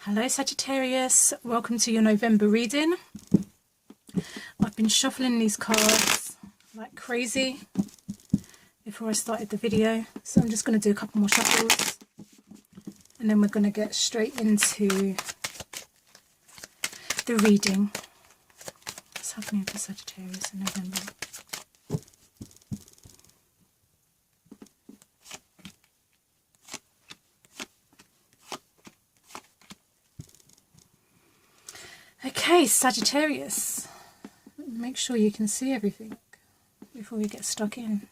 Hello Sagittarius, welcome to your November reading. I've been shuffling these cards like crazy before I started the video, so I'm just going to do a couple more shuffles and then we're going to get straight into the reading. What's happening for Sagittarius in November? Okay, Sagittarius, make sure you can see everything before we get stuck in.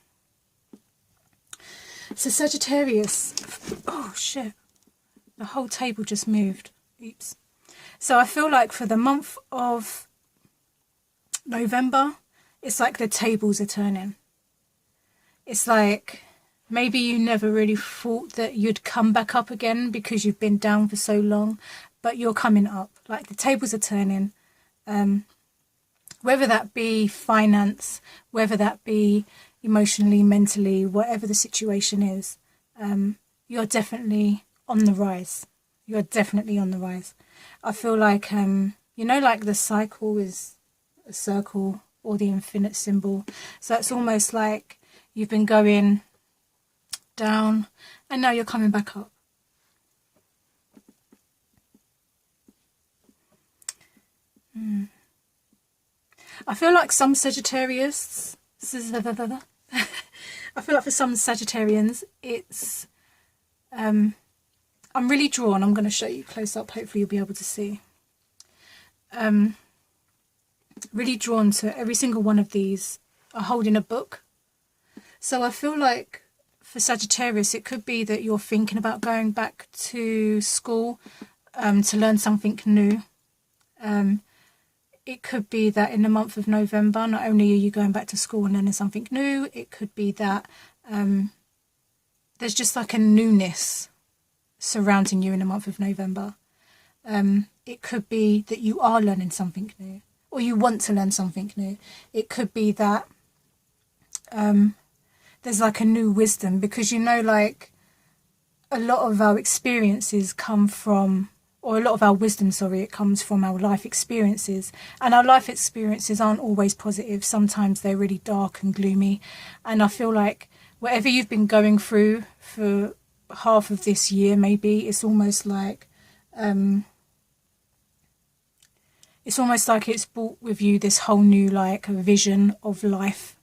So Sagittarius, oh shit, the whole table just moved. Oops. So I feel like for the month of November, it's like the tables are turning. It's like maybe you never really thought that you'd come back up again because you've been down for so long, but you're coming up. Like the tables are turning. Whether that be finance, whether that be emotionally, mentally, whatever the situation is, you're definitely on the rise. You're definitely on the rise. I feel like, you know, like the cycle is a circle or the infinite symbol. So it's almost like you've been going down and now you're coming back up. I feel like some Sagittarius, I feel like for some Sagittarians, it's, I'm really drawn. I'm going to show you close up. Hopefully you'll be able to see. Really drawn to every single one of these are holding a book. So I feel like for Sagittarius, it could be that you're thinking about going back to school to learn something new. It could be that in the month of November, not only are you going back to school and learning something new, it could be that there's just like a newness surrounding you in the month of November. It could be that you are learning something new, or you want to learn something new. It could be that there's like a new wisdom, because you know, like a lot of our experiences come from, or a lot of our wisdom, sorry, it comes from our life experiences. And our life experiences aren't always positive. Sometimes they're really dark and gloomy. And I feel like whatever you've been going through for half of this year, maybe, it's almost like it's brought with you this whole new like vision of life.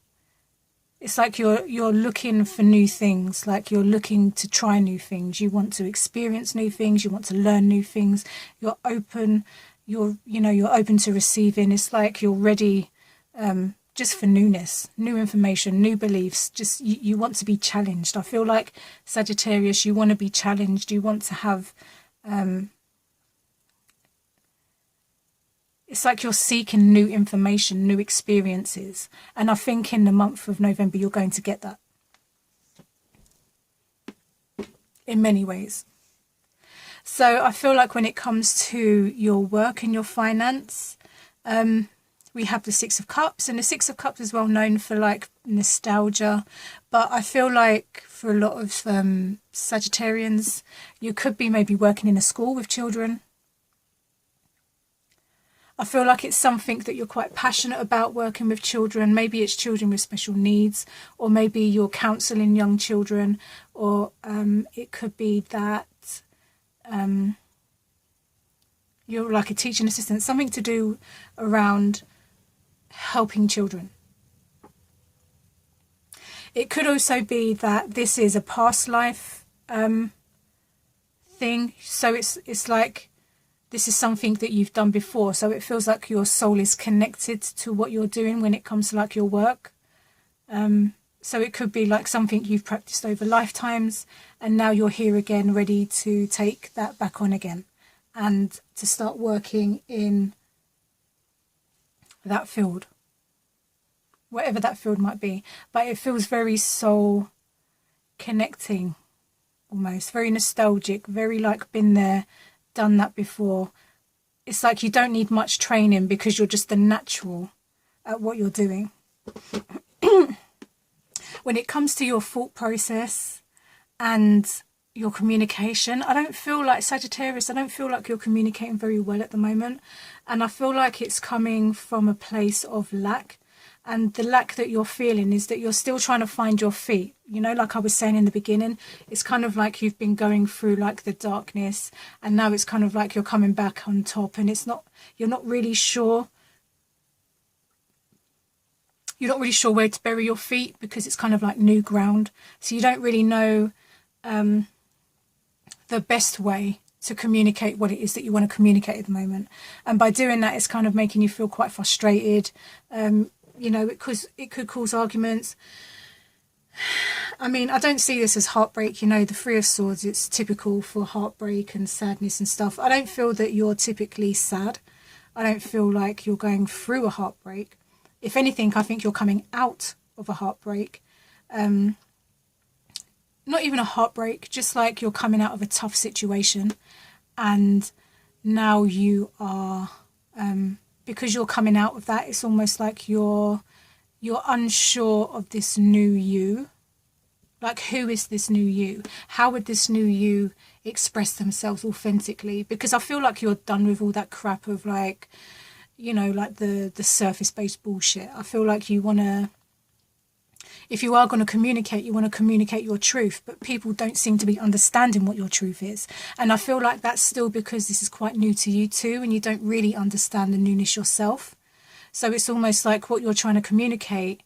It's like you're looking for new things, like you're looking to try new things. You want to experience new things. You want to learn new things. You're open. You're open to receiving. It's like you're ready just for newness, new information, new beliefs. Just you want to be challenged. I feel like Sagittarius, you want to be challenged. You want to have. It's like you're seeking new information, new experiences. And I think in the month of November, you're going to get that. In many ways. So I feel like when it comes to your work and your finance, we have the Six of Cups. And the Six of Cups is well known for like nostalgia. But I feel like for a lot of Sagittarians, you could be maybe working in a school with children. I feel like it's something that you're quite passionate about, working with children. Maybe it's children with special needs, or maybe you're counselling young children, or it could be that you're like a teaching assistant, something to do around helping children. It could also be that this is a past life thing. So it's like, this is something that you've done before. So it feels like your soul is connected to what you're doing when it comes to like your work. So it could be like something you've practiced over lifetimes, and now you're here again, ready to take that back on again and to start working in that field, whatever that field might be. But it feels very soul connecting, almost very nostalgic, very like been there, done that before. It's like you don't need much training because you're just the natural at what you're doing. When it comes to your thought process and your communication. I don't feel like, Sagittarius, I don't feel like you're communicating very well at the moment. And I feel like it's coming from a place of lack. And the lack that you're feeling is that you're still trying to find your feet. You know, like I was saying in the beginning, it's kind of like you've been going through like the darkness, and now it's kind of like you're coming back on top, and you're not really sure. You're not really sure where to bury your feet because it's kind of like new ground. So you don't really know the best way to communicate what it is that you want to communicate at the moment. And by doing that, it's kind of making you feel quite frustrated. You know, it could cause arguments. I mean, I don't see this as heartbreak. You know, the Three of Swords, it's typical for heartbreak and sadness and stuff. I don't feel that you're typically sad. I don't feel like you're going through a heartbreak. If anything, I think you're coming out of a heartbreak. Not even a heartbreak, just like you're coming out of a tough situation. And now you are... because you're coming out of that, it's almost like you're unsure of this new you. Like, who is this new you? How would this new you express themselves authentically? Because I feel like you're done with all that crap of, like, you know, like the surface-based bullshit. I feel like you want to, if you are going to communicate, you want to communicate your truth, but people don't seem to be understanding what your truth is. And I feel like that's still because this is quite new to you too, and you don't really understand the newness yourself. So it's almost like what you're trying to communicate,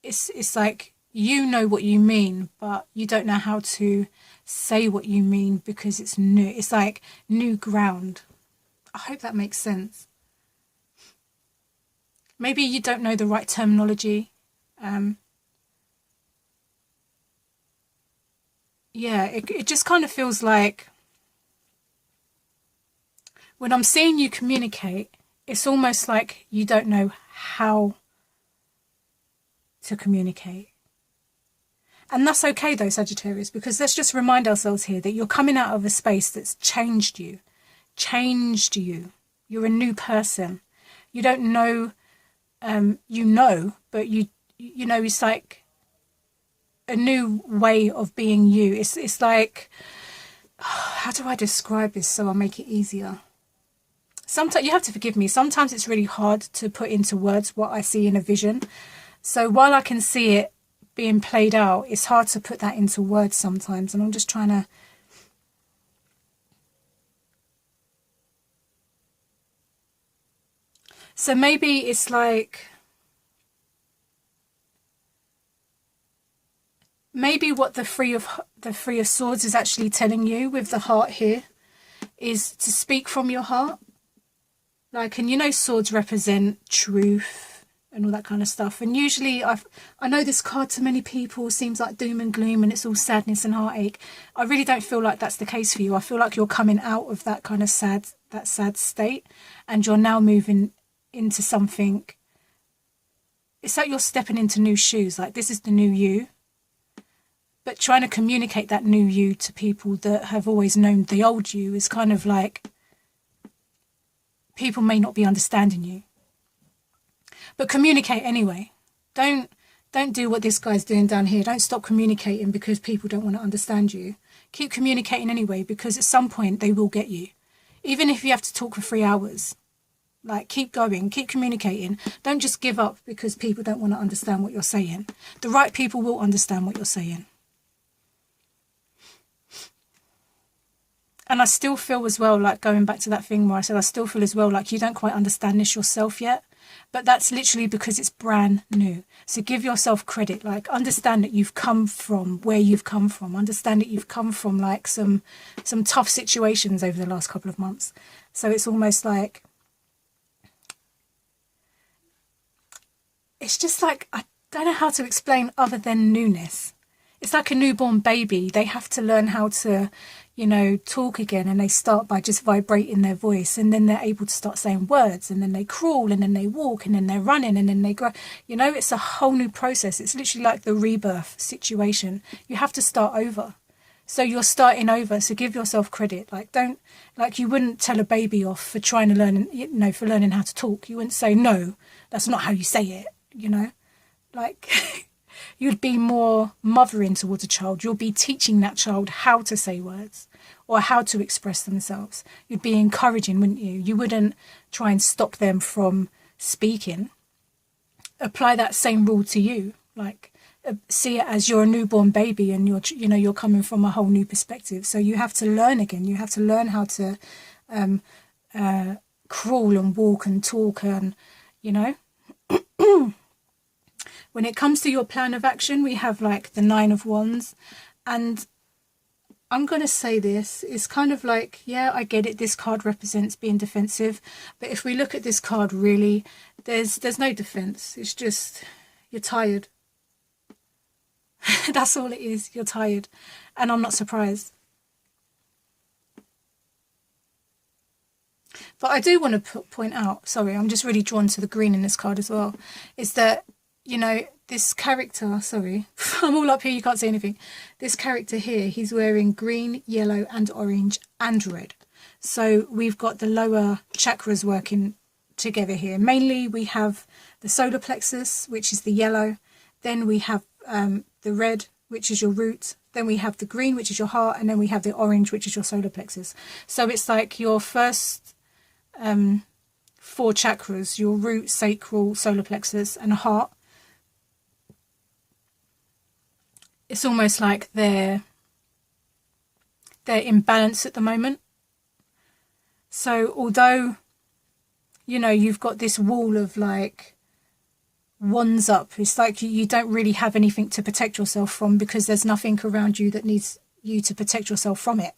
it's like you know what you mean, but you don't know how to say what you mean because it's new. It's like new ground. I hope that makes sense. Maybe you don't know the right terminology. Yeah, it just kind of feels like when I'm seeing you communicate, it's almost like you don't know how to communicate. And that's okay though, Sagittarius, because let's just remind ourselves here that you're coming out of a space that's changed you. You're a new person. You don't know, you know, but you know, it's like a new way of being you. It's like, how do I describe this so I'll make it easier? Sometimes, you have to forgive me, sometimes it's really hard to put into words what I see in a vision. So while I can see it being played out, it's hard to put that into words sometimes, and I'm just trying to... So maybe it's like... Maybe what the Three of Swords is actually telling you with the heart here is to speak from your heart. Like, and you know, swords represent truth and all that kind of stuff. And usually I know this card to many people seems like doom and gloom and it's all sadness and heartache. I really don't feel like that's the case for you. I feel like you're coming out of that kind of sad state, and you're now moving into something. It's like you're stepping into new shoes. Like, this is the new you. But trying to communicate that new you to people that have always known the old you is kind of like, people may not be understanding you. But communicate anyway. Don't do what this guy's doing down here. Don't stop communicating because people don't want to understand you. Keep communicating anyway, because at some point they will get you. Even if you have to talk for 3 hours. Like, keep going, keep communicating. Don't just give up because people don't want to understand what you're saying. The right people will understand what you're saying. And I still feel as well, like, going back to that thing where I said I still feel as well like you don't quite understand this yourself yet. But that's literally because it's brand new. So give yourself credit. Like, understand that you've come from where you've come from. Understand that you've come from, like, some tough situations over the last couple of months. So it's almost like... It's just like, I don't know how to explain other than newness. It's like a newborn baby. They have to learn how to, you know, talk again, and they start by just vibrating their voice, and then they're able to start saying words, and then they crawl, and then they walk, and then they're running, and then they grow. You know, it's a whole new process. It's literally like the rebirth situation. You have to start over. So you're starting over. So give yourself credit. Like, don't, like, you wouldn't tell a baby off for trying to learn, you know, for learning how to talk. You wouldn't say, no, that's not how you say it, you know, like... you'd be more mothering towards a child. You'll be teaching that child how to say words or how to express themselves. You'd be encouraging, wouldn't you? You wouldn't try and stop them from speaking. Apply that same rule to you. Like, see it as you're a newborn baby and you're coming from a whole new perspective. So you have to learn again. You have to learn how to crawl and walk and talk and, When it comes to your plan of action, we have like the 9 of Wands. And I'm going to say this, it's kind of like, yeah, I get it. This card represents being defensive. But if we look at this card, really, there's no defense. It's just, you're tired. That's all it is. You're tired. And I'm not surprised. But I do want to point out, sorry, I'm just really drawn to the green in this card as well, is that, this character, sorry, I'm all up here, you can't see anything. This character here, he's wearing green, yellow and orange and red. So we've got the lower chakras working together here. Mainly we have the solar plexus, which is the yellow. Then we have the red, which is your root. Then we have the green, which is your heart. And then we have the orange, which is your solar plexus. So it's like your first 4 chakras, your root, sacral, solar plexus and heart. It's almost like they're in balance at the moment. So although, you've got this wall of like wands up, it's like you don't really have anything to protect yourself from because there's nothing around you that needs you to protect yourself from it,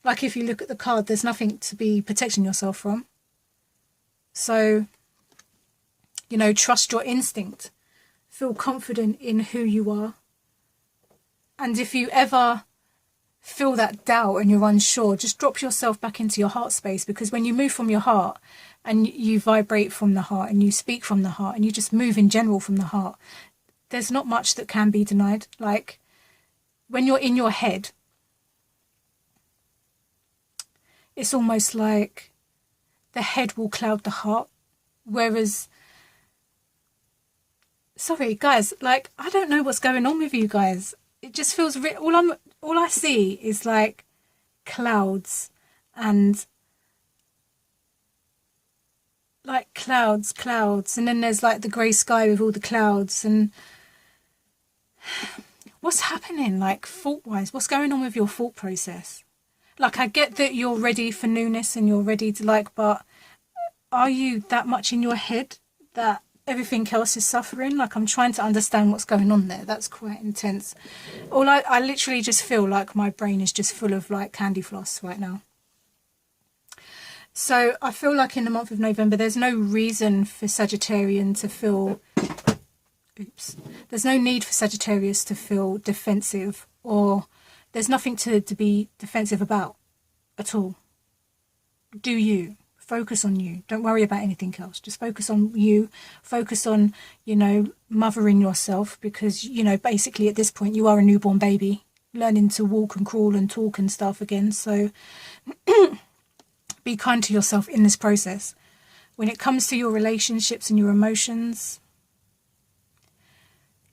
Like if you look at the card, there's nothing to be protecting yourself from. So, trust your instinct. Feel confident in who you are. And if you ever feel that doubt and you're unsure, just drop yourself back into your heart space, because when you move from your heart and you vibrate from the heart and you speak from the heart and you just move in general from the heart, there's not much that can be denied. Like when you're in your head, it's almost like the head will cloud the heart, whereas, sorry guys, like I don't know what's going on with you guys. It just feels all I see is like clouds and like clouds, and then there's like the grey sky with all the clouds. And what's happening, like thought wise? What's going on with your thought process? Like I get that you're ready for newness and you're ready to but are you that much in your head that everything else is suffering? Like I'm trying to understand what's going on there. That's quite intense. I literally just feel like my brain is just full of like candy floss right now. So I feel like in the month of November, there's no reason for Sagittarian to feel, there's no need for Sagittarius to feel defensive, or there's nothing to be defensive about at all. Do you? Focus on you. Don't worry about anything else. Just focus on you. Focus on, mothering yourself, because, basically at this point you are a newborn baby learning to walk and crawl and talk and stuff again. So be kind to yourself in this process. When it comes to your relationships and your emotions,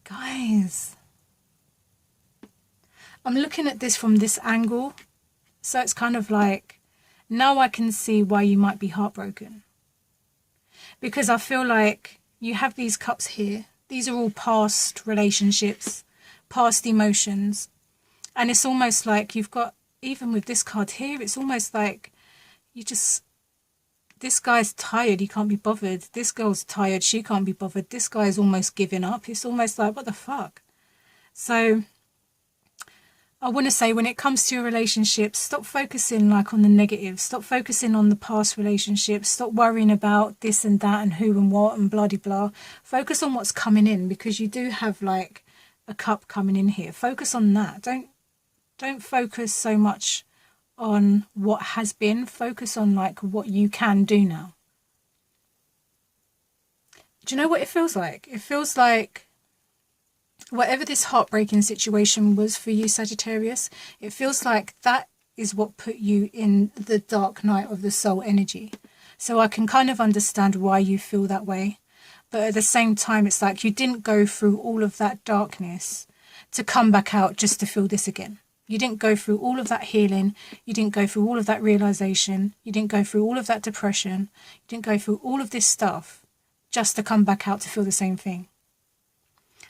guys, I'm looking at this from this angle. So it's kind of like, now I can see why you might be heartbroken. Because I feel like you have these cups here. These are all past relationships, past emotions. And it's almost like you've got, even with this card here, it's almost like this guy's tired, he can't be bothered. This girl's tired, she can't be bothered. This guy's almost giving up. It's almost like, what the fuck? So I want to say, when it comes to your relationships, stop focusing like on the negative. Stop focusing on the past relationships. Stop worrying about this and that and who and what and blah de blah. Focus on what's coming in, because you do have like a cup coming in here. Focus on that. Don't focus so much on what has been. Focus on like what you can do now. Do you know what it feels like? It feels like whatever this heartbreaking situation was for you, Sagittarius, it feels like that is what put you in the dark night of the soul energy. So I can kind of understand why you feel that way. But at the same time, it's like you didn't go through all of that darkness to come back out just to feel this again. You didn't go through all of that healing. You didn't go through all of that realization. You didn't go through all of that depression. You didn't go through all of this stuff just to come back out to feel the same thing.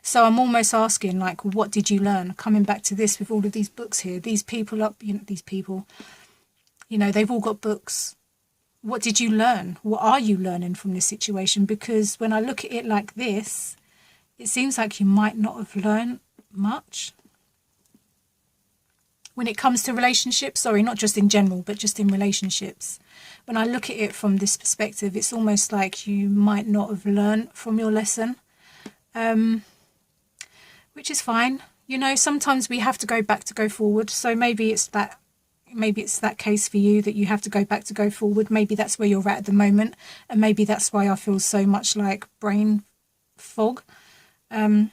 So I'm almost asking, like, what did you learn? Coming back to this with all of these books here, these people up, these people, they've all got books. What did you learn? What are you learning from this situation? Because when I look at it like this, it seems like you might not have learned much. When it comes to relationships, sorry, not just in general, but just in relationships. When I look at it from this perspective, it's almost like you might not have learned from your lesson, which is fine. Sometimes we have to go back to go forward. So maybe it's that case for you that you have to go back to go forward. Maybe that's where you're at the moment. And maybe that's why I feel so much like brain fog. But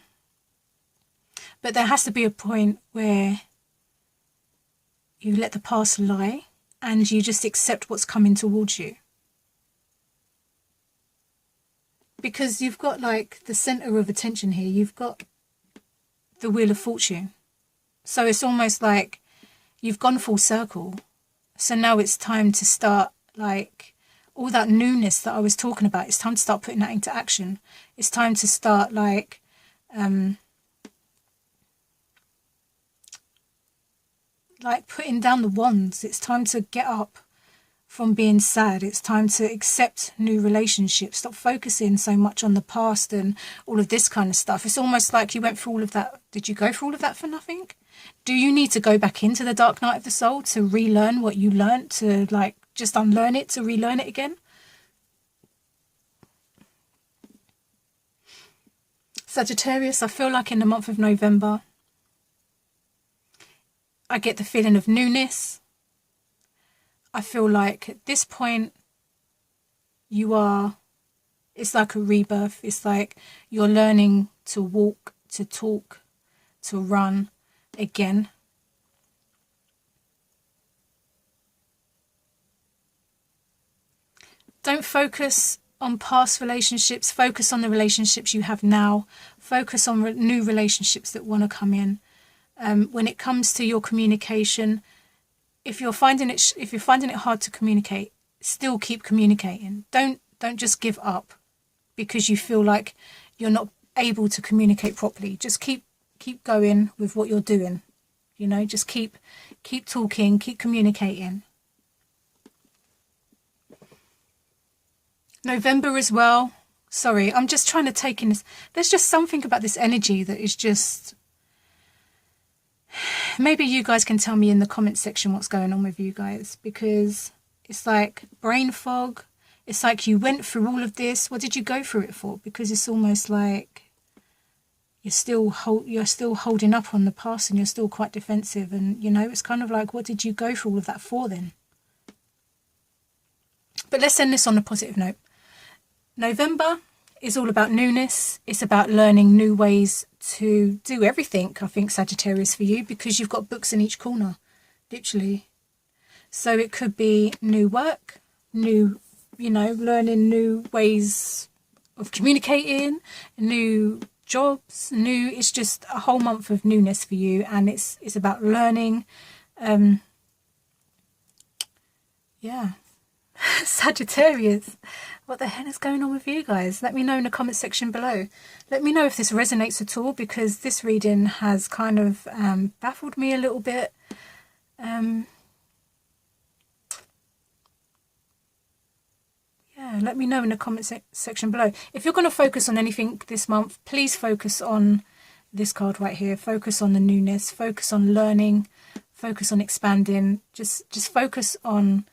there has to be a point where you let the past lie and you just accept what's coming towards you. Because you've got like the center of attention here. You've got the Wheel of Fortune. So it's almost like you've gone full circle. So now it's time to start, like, all that newness that I was talking about. It's time to start putting that into action. It's time to start, like, putting down the wands. It's time to get up from being sad. It's time to accept new relationships. Stop focusing so much on the past and all of this kind of stuff. It's almost like you went through all of that. Did you go through all of that for nothing? Do you need to go back into the dark night of the soul to relearn what you learned, to like just unlearn it, to relearn it again? Sagittarius, I feel like in the month of November, I get the feeling of newness. I feel like at this point, it's like a rebirth. It's like you're learning to walk, to talk, to run again. Don't focus on past relationships. Focus on the relationships you have now. Focus on new relationships that want to come in. When it comes to your communication, if you're finding it hard to communicate, still keep communicating. Don't just give up because you feel like you're not able to communicate properly. Just keep going with what you're doing. Just keep talking, keep communicating. November as well. Sorry, I'm just trying to take in this. There's just something about this energy that is just... Maybe you guys can tell me in the comment section what's going on with you guys, because it's like brain fog. It's like you went through all of this. What did you go through it for? Because it's almost like you're still holding up on the past and you're still quite defensive. And, it's kind of like, what did you go through all of that for then? But let's end this on a positive note. November is all about newness. It's about learning new ways to do everything, I think, Sagittarius, for you, because you've got books in each corner, literally. So it could be new work, learning new ways of communicating, new jobs, it's just a whole month of newness for you, and it's about learning. Sagittarius, what the hell is going on with you guys? Let me know in the comment section below. Let me know if this resonates at all, because this reading has kind of baffled me a little bit. Let me know in the comment section below. If you're going to focus on anything this month, please focus on this card right here. Focus on the newness. Focus on learning. Focus on expanding. Just focus on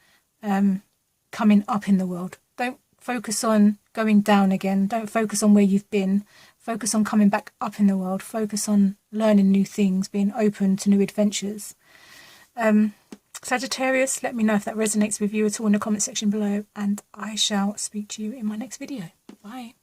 coming up in the world. Don't focus on going down again. Don't focus on where you've been. Focus on coming back up in the world. Focus on learning new things, being open to new adventures. Sagittarius, let me know if that resonates with you at all in the comment section below, and I shall speak to you in my next video. Bye.